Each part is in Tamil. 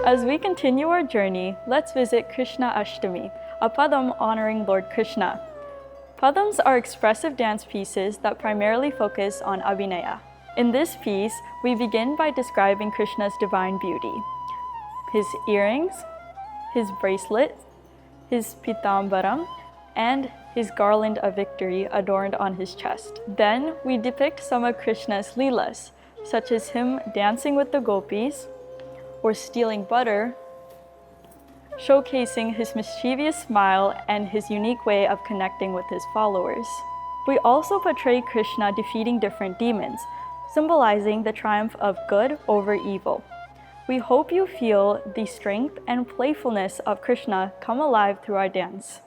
As we continue our journey, let's visit Krishna Ashtami, a padam honoring Lord Krishna. Padams are expressive dance pieces that primarily focus on abhinaya. In this piece, we begin by describing Krishna's divine beauty. His earrings, his bracelet, his pitambaram, and his garland of victory adorned on his chest. Then we depict some of Krishna's leelas, such as him dancing with the gopis or stealing butter, showcasing his mischievous smile and his unique way of connecting with his followers. We also portray Krishna defeating different demons, symbolizing the triumph of good over evil. We hope you feel the strength and playfulness of Krishna come alive through our dance.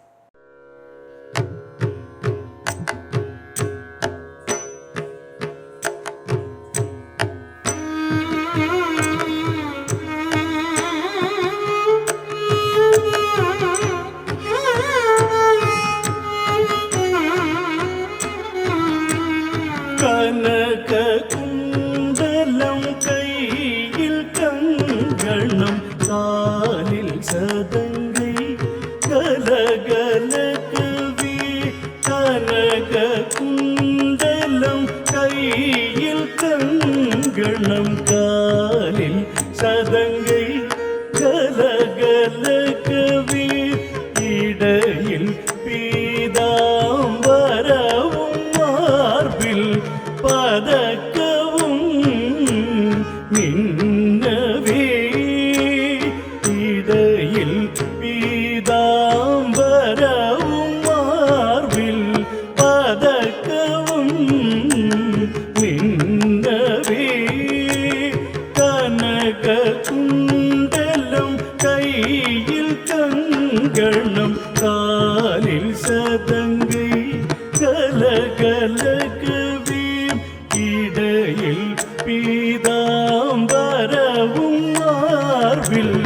கனககுண்டலம் கையில் கங்கணம் காலில் சதங்கை கலகலகவி கனககுண்டலம் கையில் கங்கணம் காலில் சதங்கை கலகலகவி இடையில் பீதாம்பரவும் மார்பில் பதக்கவும் மின்னவே இடையில் பீதாம்பரவும் மார்பில் பதக்கவும் மின்னவே கனககுண்டலம் கையில் கங்கணம் காலில் சதங்கை கலகலகவி இடையில் பீதாம்பரவும் மார்பில்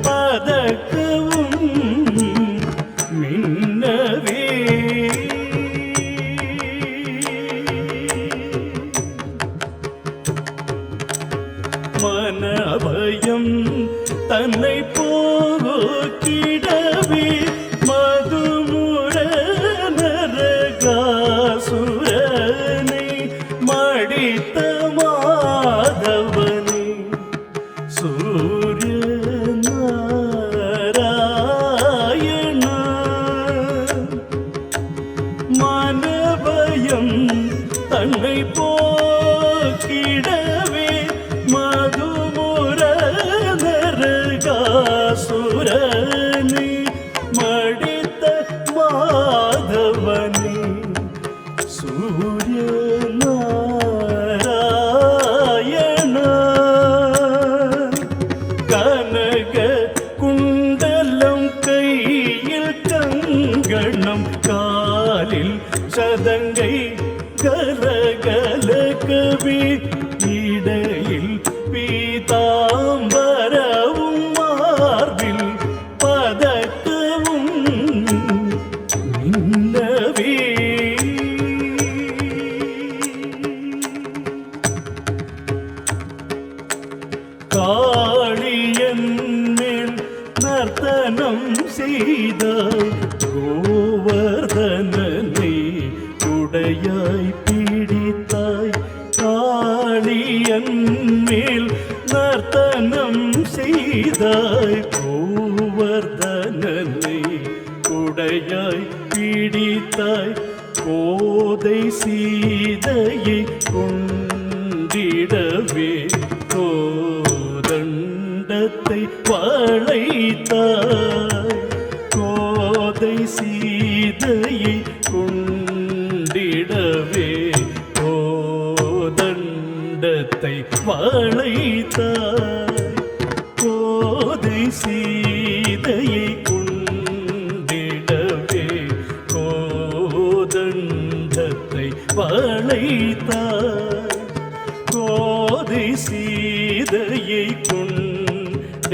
பதக்கவும் மின்னவே மனபயம் தன்னை போக்கிடவே மதுமுர நரகாசுரனை மடித்த மாதவனை சூரிய நாராயண மனபயம் தன்னை போக்கிடவே மதுமுர நரகாசுரனை மடித்த மாதவனை சூரிய நாராயண கனக குண்டலம் கையில் கங்கணம் காலில் சதங்கை கலகலகவி இடையில் பீதாம்பரவும் மார்பில் பதக்கவும் மின்னவே காளியன் மேல் நர்த்தனம் செய்த கோவர்தனனை உடையாய் பிடித்தாய் காளியன் மேல் நர்த்தனம் செய்தாய் கோவர்தனனை உடையாய் பிடித்தாய் கோதை சீதையை கொண்டிடவே கோதண்டத்தை வளைத்தாய் கோதை சீதையை கொண்டிடவே கோதண்டத்தை வளைத்தாய் கோதை சீதையை கொண்டிடவே கோதண்டத்தை வளைத்தாய் கோதை சீதையை கொண்டிடவே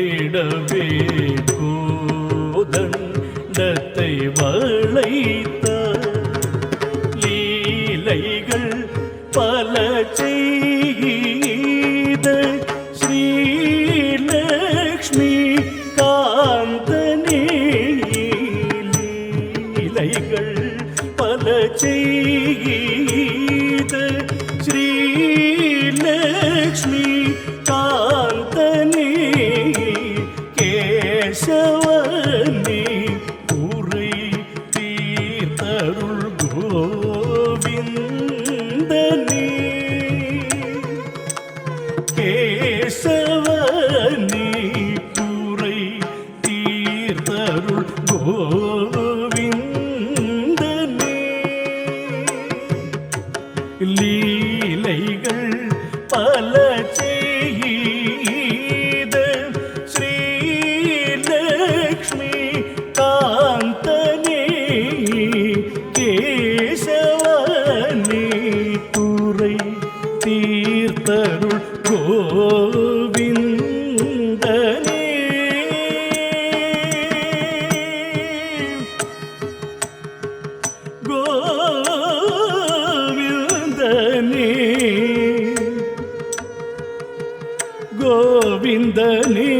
கோதண்டத்தை வளைத்தாய் லீலைகள் பல செய்த ஸ்ரீலக்ஷ்மி லீலைகள் பல செய்த ஸ்ரீலக்ஷ்மி காந்தனே கேசவனே துறை தீர்த்தருள் கோவிந்தனே கோவிந்தனே கோவிந்தனே